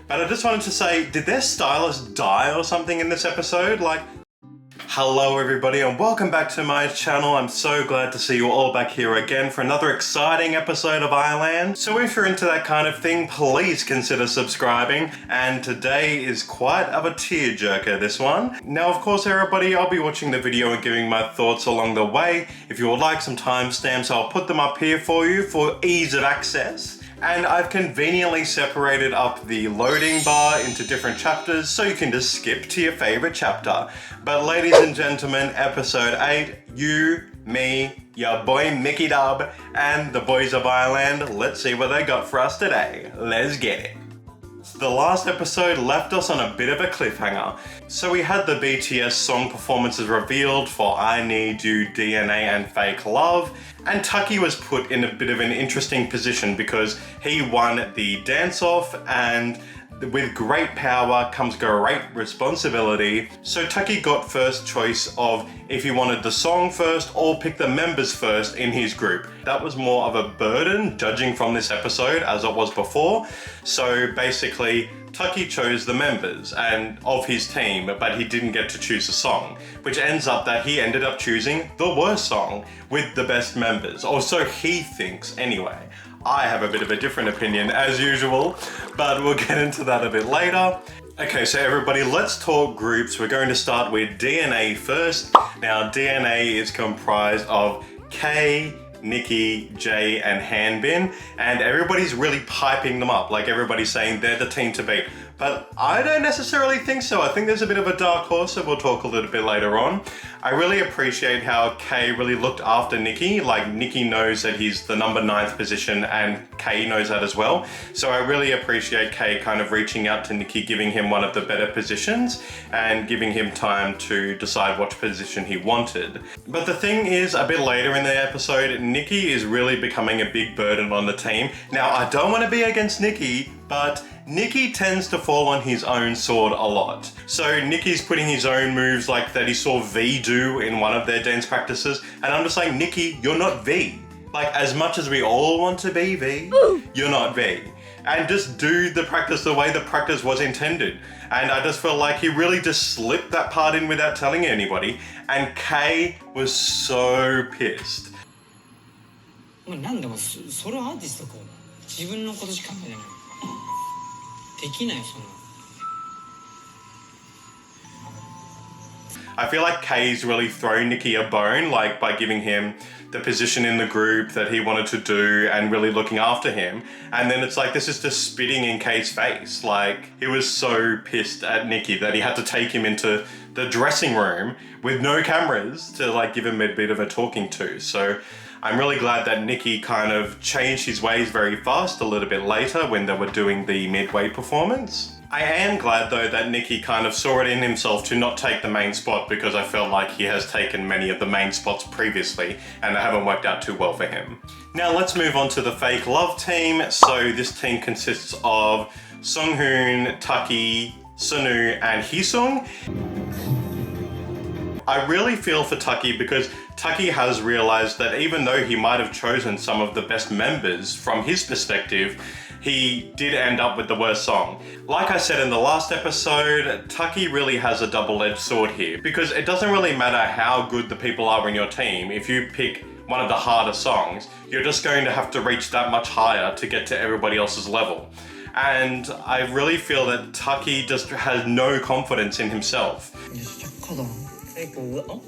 But I just wanted to say, did their stylist die or something in this episode? Like, hello everybody and welcome back to my channel. I'm so glad to see you all back here again for another exciting episode of Island. So if you're into that kind of thing, please consider subscribing. And today is quite of a tearjerker, this one. Now of course everybody, I'll be watching the video and giving my thoughts along the way. If you would like some timestamps, I'll put them up here for you for ease of access. And I've conveniently separated up the loading bar into different chapters so you can just skip to your favorite chapter. But ladies and gentlemen, episode 8, you, me, your boy Mickey Dub, and the boys of Ireland, let's see what they got for us today. Let's get it. The last episode left us on a bit of a cliffhanger. So we had the BTS song performances revealed for I Need You, DNA and Fake Love, and Taki was put in a bit of an interesting position because he won the dance-off, and with great power comes great responsibility. So Taki got first choice of if he wanted the song first or pick the members first in his group. That was more of a burden judging from this episode as it was before. So basically Taki chose the members and of his team, but he didn't get to choose a song, which ends up that he ended up choosing the worst song with the best members, or so he thinks anyway. I have a bit of a different opinion as usual, but we'll get into that a bit later. Okay, so everybody, let's talk groups. We're going to start with DNA first. Now, DNA is comprised of Kay, Nikki, Jay, and Hanbin, and everybody's really piping them up. Like everybody's saying they're the team to beat. But I don't necessarily think so. I think there's a bit of a dark horse that we'll talk a little bit later on. I really appreciate how Kay really looked after Nikki. Like Nikki knows that he's the number 9th position and Kay knows that as well. So I really appreciate Kay kind of reaching out to Nikki, giving him one of the better positions and giving him time to decide which position he wanted. But the thing is, a bit later in the episode, Nikki is really becoming a big burden on the team. Now, I don't want to be against Nikki, but Nikki tends to fall on his own sword a lot. So Nikki's putting his own moves like that he saw V do in one of their dance practices, and I'm just like, Nikki, you're not V. Like, as much as we all want to be V, you're not V. And just do the practice the way the practice was intended. And I just felt like he really just slipped that part in without telling anybody, and Kay was so pissed. なんでもソロアーティストこう自分のことしか考えないできないよそんな I feel like Kay's really thrown Nikki a bone, like by giving him the position in the group that he wanted to do and really looking after him. And then it's like, this is just spitting in Kay's face. Like, he was so pissed at Nikki that he had to take him into the dressing room with no cameras to like give him a bit of a talking to. So I'm really glad that Nikki kind of changed his ways very fast a little bit later when they were doing the midway performance. I am glad though that Nikki kind of saw it in himself to not take the main spot, because I felt like he has taken many of the main spots previously and they haven't worked out too well for him. Now let's move on to the Fake Love team. So this team consists of Sunghoon, Taki, Sunu and Heesung. I really feel for Taki because Taki has realized that even though he might have chosen some of the best members from his perspective, he did end up with the worst song. Like I said in the last episode, Taki really has a double-edged sword here, because it doesn't really matter how good the people are in your team. If you pick one of the harder songs, you're just going to have to reach that much higher to get to everybody else's level. And I really feel that Taki just has no confidence in himself. 진짜 착하다. 그러니까 왜 어?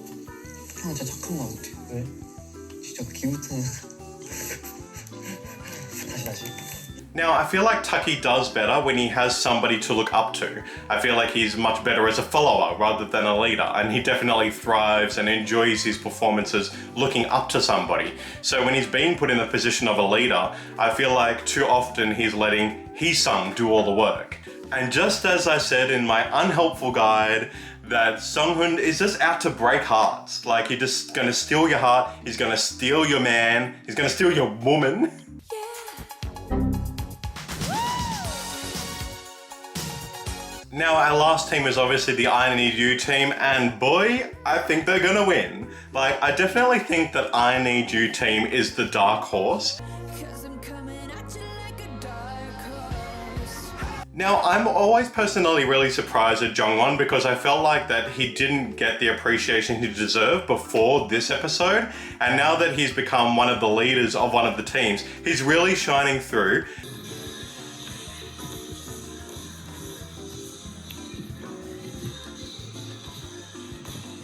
진짜 착한 거 같아. 왜? 진짜 기분은 다시. Now, I feel like Taki does better when he has somebody to look up to. I feel like he's much better as a follower rather than a leader, and he definitely thrives and enjoys his performances looking up to somebody. So when he's being put in the position of a leader, I feel like too often he's letting Heesung do all the work. And just as I said in my unhelpful guide, that Sunghoon is just out to break hearts. Like, he's just gonna steal your heart, he's gonna steal your man, he's gonna steal your woman. Now, our last team is obviously the I Need You team, and boy, I think they're gonna win. Like, I definitely think that I Need You team is the dark horse. Now, I'm always personally really surprised at Jungwon because I felt like that he didn't get the appreciation he deserved before this episode, and now that he's become one of the leaders of one of the teams, he's really shining through.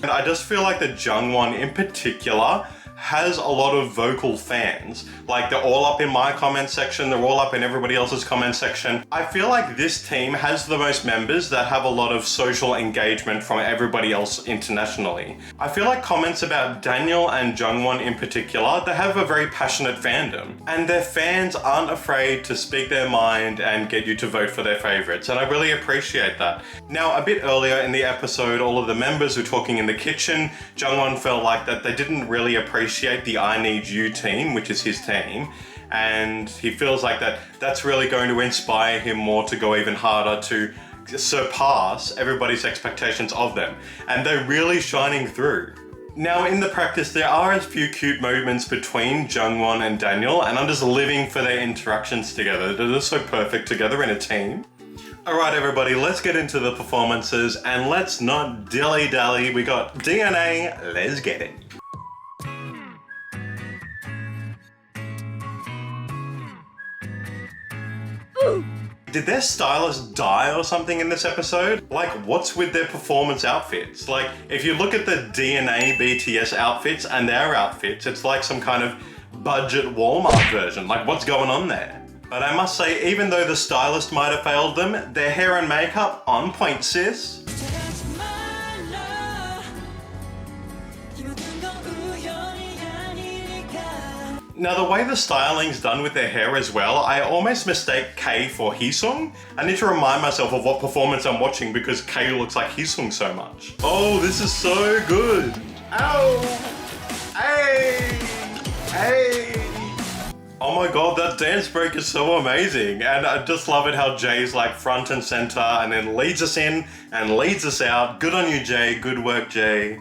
And I just feel like that Jungwon in particular has a lot of vocal fans. Like, they're all up in my comment section, they're all up in everybody else's comment section. I feel like this team has the most members that have a lot of social engagement from everybody else internationally. I feel like comments about Daniel and Jungwon in particular, they have a very passionate fandom, and their fans aren't afraid to speak their mind and get you to vote for their favorites, and I really appreciate that. Now, a bit earlier in the episode, all of the members were talking in the kitchen. Jungwon felt like that they didn't really appreciate the I Need You team, which is his team, and he feels like that's really going to inspire him more to go even harder to surpass everybody's expectations of them, and they're really shining through. Now, in the practice, there are a few cute moments between Jungwon and Daniel, and I'm just living for their interactions together. They're just so perfect together in a team. Alright everybody, let's get into the performances, and let's not dilly-dally. We got DNA, let's get it. Did their stylist die or something in this episode? Like, what's with their performance outfits? Like, if you look at the DNA BTS outfits and their outfits, it's like some kind of budget Walmart version. Like, what's going on there? But I must say, even though the stylist might have failed them, their hair and makeup on point, sis. Now, the way the styling's done with their hair as well, I almost mistake Kay for Heesung. I need to remind myself of what performance I'm watching because Kay looks like Heesung so much. Oh, this is so good. Ow! Hey! Hey! Oh my god, that dance break is so amazing. And I just love it how Jay's like front and center and then leads us in and leads us out. Good on you, Jay. Good work, Jay.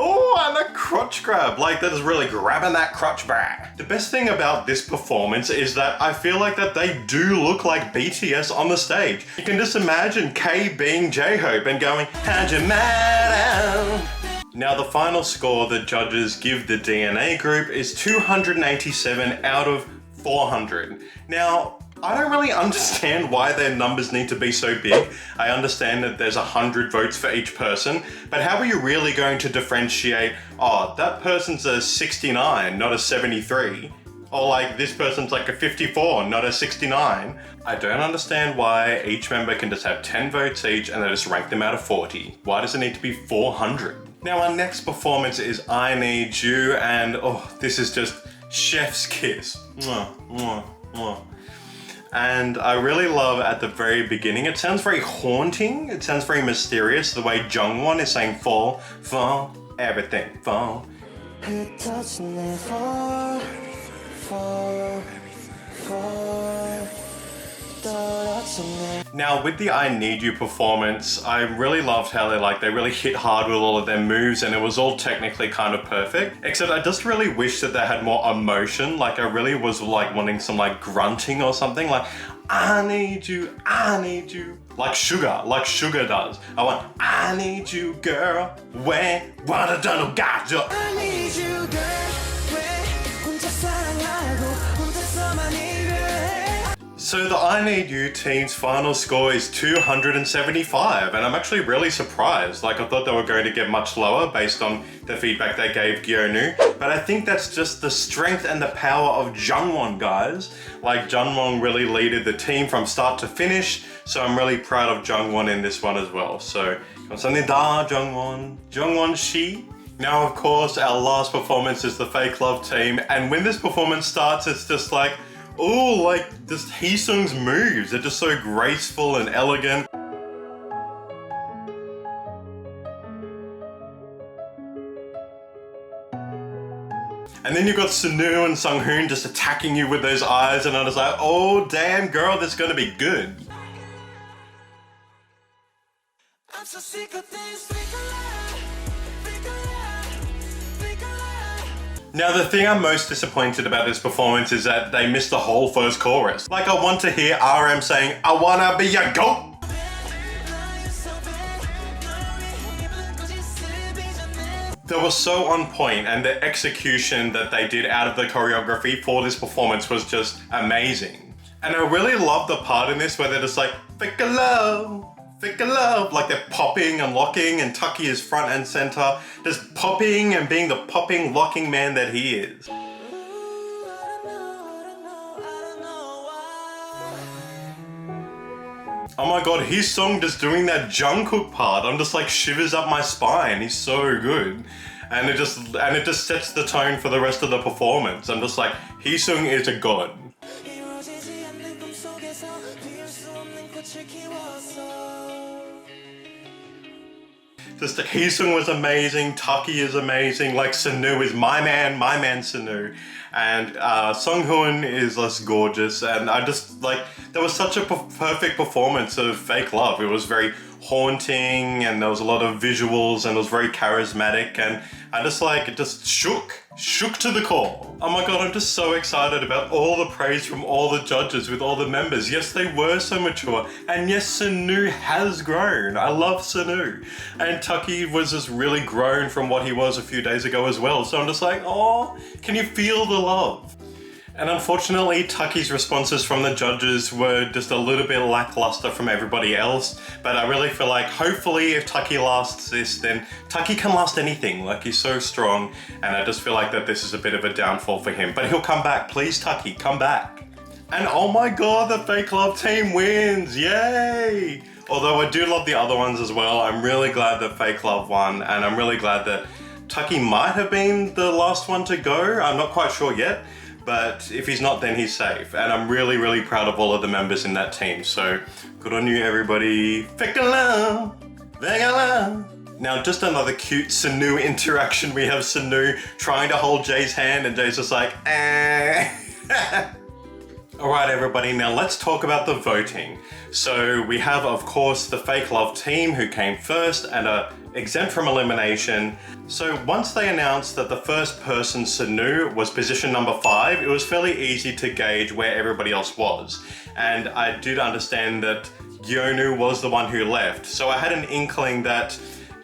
Oh, and a crotch grab. Like, that is really grabbing that crotch back. The best thing about this performance is that I feel like that they do look like BTS on the stage. You can just imagine Kay being J-Hope and going, how'd you matter? Now, the final score the judges give the DNA group is 287 out of 400. Now, I don't really understand why their numbers need to be so big. I understand that there's 100 votes for each person, but how are you really going to differentiate, oh, that person's a 69, not a 73? Or like, this person's like a 54, not a 69. I don't understand why each member can just have 10 votes each and they just rank them out of 40. Why does it need to be 400? Now, our next performance is I Need You, and oh, this is just chef's kiss. Mwah, mwah, mwah. And I really love at the very beginning, it sounds very haunting, it sounds very mysterious, the way Jungwon is saying fall, everything, fall. Now, with the I Need You performance, I really loved how they really hit hard with all of their moves, and it was all technically kind of perfect. Except I just really wish that they had more emotion. Like, I really was like wanting some like grunting or something, like, I need you, I need you. Like Sugar does. I want, I need you, girl, where, what I done, got you. I need you, girl, where, 혼자 사랑하고, 혼자서만 이별해. So the I Need You team's final score is 275, and I'm actually really surprised. Like, I thought they were going to get much lower based on the feedback they gave Gyeonu, but I think that's just the strength and the power of Jungwon, guys. Like, Jungwon really leaded the team from start to finish, so I'm really proud of Jungwon in this one as well. So, 감사합니다, Jungwon. Jungwon Shi. Now, of course, our last performance is the Fake Love team, and when this performance starts, it's just like, oh, like, just Heesung's moves. They're just so graceful and elegant. And then you've got Sunu and Sunghoon just attacking you with those eyes, and I was like, oh, damn, girl, this is gonna be good. I'm so sick of this. Now, the thing I'm most disappointed about this performance is that they missed the whole first chorus. Like, I want to hear RM saying, I wanna be your goat. That was so on point, and the execution that they did out of the choreography for this performance was just amazing. And I really love the part in this where they're just like, fake a love. Like they're popping and locking, and Taki is front and center, just popping and being the popping, locking man that he is. Oh my god, his song just doing that Jungkook part, I'm just like shivers up my spine. He's so good. And it just sets the tone for the rest of the performance. I'm just like, Heesung is a god. Just Heesung was amazing, Taki is amazing, like Sanu is my man Sanu. And Sunghoon is just gorgeous, and I just like, there was such a perfect performance of Fake Love. It was very haunting, and there was a lot of visuals, and it was very charismatic, and I just like, it just shook to the core. Oh my god, I'm just so excited about all the praise from all the judges with all the members. Yes, they were so mature, and yes, Sanu has grown. I love Sanu. And Taki was just really grown from what he was a few days ago as well. So I'm just like, oh, can you feel the love? And unfortunately, Taki's responses from the judges were just a little bit lackluster from everybody else. But I really feel like, hopefully, if Taki lasts this, then Taki can last anything. Like, he's so strong. And I just feel like that this is a bit of a downfall for him. But he'll come back. Please, Taki, come back. And oh my god, the Fake Love team wins. Yay! Although I do love the other ones as well. I'm really glad that Fake Love won. And I'm really glad that Taki might have been the last one to go. I'm not quite sure yet. But if he's not, then he's safe. And I'm really, really proud of all of the members in that team. So good on you, everybody. Fake love. Now, just another cute Sanu interaction. We have Sanu trying to hold Jay's hand, and Jay's just like, eh. All right, everybody, now let's talk about the voting. So we have, of course, the Fake Love team who came first and are exempt from elimination. So once they announced that the first person, Sanu, was position number 5, it was fairly easy to gauge where everybody else was. And I did understand that Yeonu was the one who left. So I had an inkling that,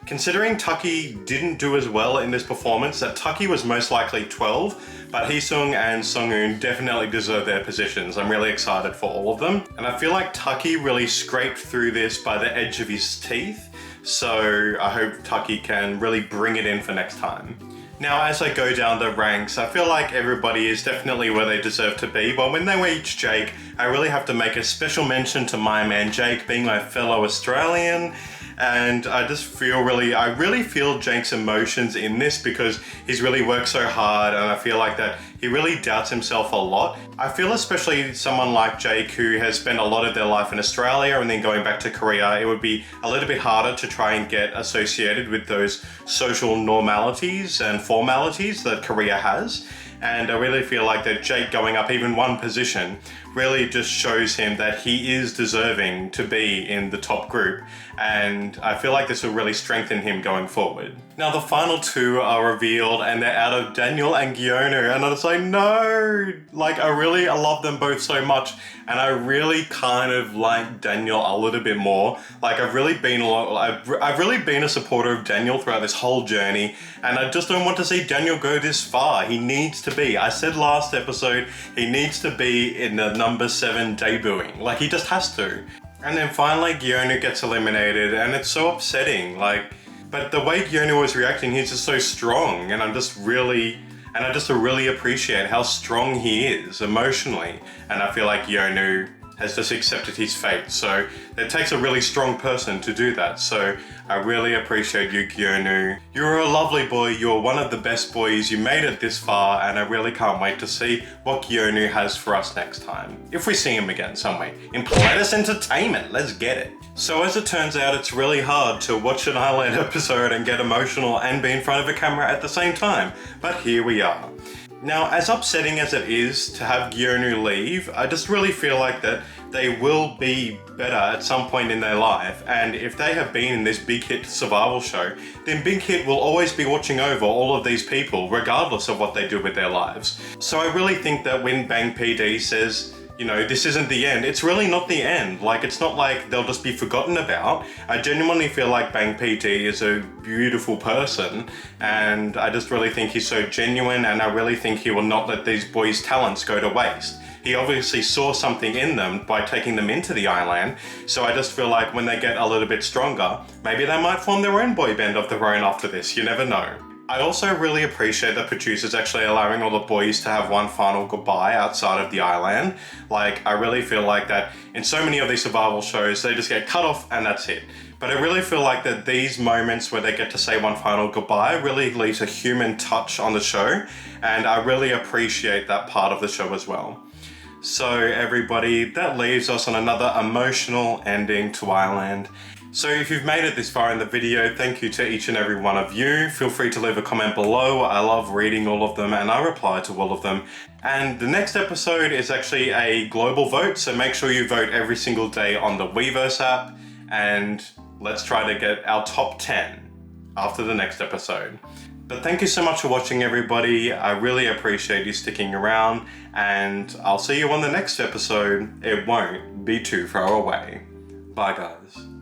considering Taki didn't do as well in this performance, that Taki was most likely 12, but Heesung and Sunghoon definitely deserve their positions. I'm really excited for all of them. And I feel like Taki really scraped through this by the edge of his teeth. So I hope Taki can really bring it in for next time. Now, as I go down the ranks, I feel like everybody is definitely where they deserve to be, but when they reach Jake, I really have to make a special mention to my man Jake, being my fellow Australian. And I really feel Jake's emotions in this, because he's really worked so hard, and I feel like that he really doubts himself a lot. I feel especially someone like Jake, who has spent a lot of their life in Australia and then going back to Korea, it would be a little bit harder to try and get associated with those social normalities and formalities that Korea has. And I really feel like that Jake going up even one position really just shows him that he is deserving to be in the top group. And I feel like this will really strengthen him going forward. Now the final two are revealed, and they're out of Daniel and Yeonu, and I was like, no! Like, I love them both so much, and I really kind of like Daniel a little bit more. Like, I've really been a supporter of Daniel throughout this whole journey, and I just don't want to see Daniel go this far. He needs to be. I said last episode, he needs to be in the number 7 debuting. Like, he just has to. And then finally, Yeonu gets eliminated, and it's so upsetting. But the way Yeonu was reacting, he's just so strong, and I just really appreciate how strong he is emotionally. And I feel like Yeonu has just accepted his fate. So it takes a really strong person to do that. So I really appreciate you, Yeonu. You're a lovely boy. You're one of the best boys. You made it this far, and I really can't wait to see what Yeonu has for us next time. If we see him again some way. In Planet Entertainment, let's get it. So as it turns out, it's really hard to watch an Island episode and get emotional and be in front of a camera at the same time. But here we are. Now, as upsetting as it is to have Gyonu leave, I just really feel like that they will be better at some point in their life, and if they have been in this Big Hit survival show, then Big Hit will always be watching over all of these people regardless of what they do with their lives. So I really think that when Bang PD says, you know, this isn't the end, it's really not the end. Like, it's not like they'll just be forgotten about. I genuinely feel like Bang PD is a beautiful person, and I just really think he's so genuine, and I really think he will not let these boys' talents go to waste. He obviously saw something in them by taking them into the island, so I just feel like when they get a little bit stronger, maybe they might form their own boy band of their own after this, you never know. I also really appreciate the producers actually allowing all the boys to have one final goodbye outside of the island. Like, I really feel like that in so many of these survival shows, they just get cut off and that's it. But I really feel like that these moments where they get to say one final goodbye really leaves a human touch on the show, and I really appreciate that part of the show as well. So everybody, that leaves us on another emotional ending to Island. So if you've made it this far in the video, thank you to each and every one of you. Feel free to leave a comment below. I love reading all of them and I reply to all of them. And the next episode is actually a global vote, so make sure you vote every single day on the Weverse app, and let's try to get our top 10 after the next episode. But thank you so much for watching, everybody. I really appreciate you sticking around, and I'll see you on the next episode. It won't be too far away. Bye, guys.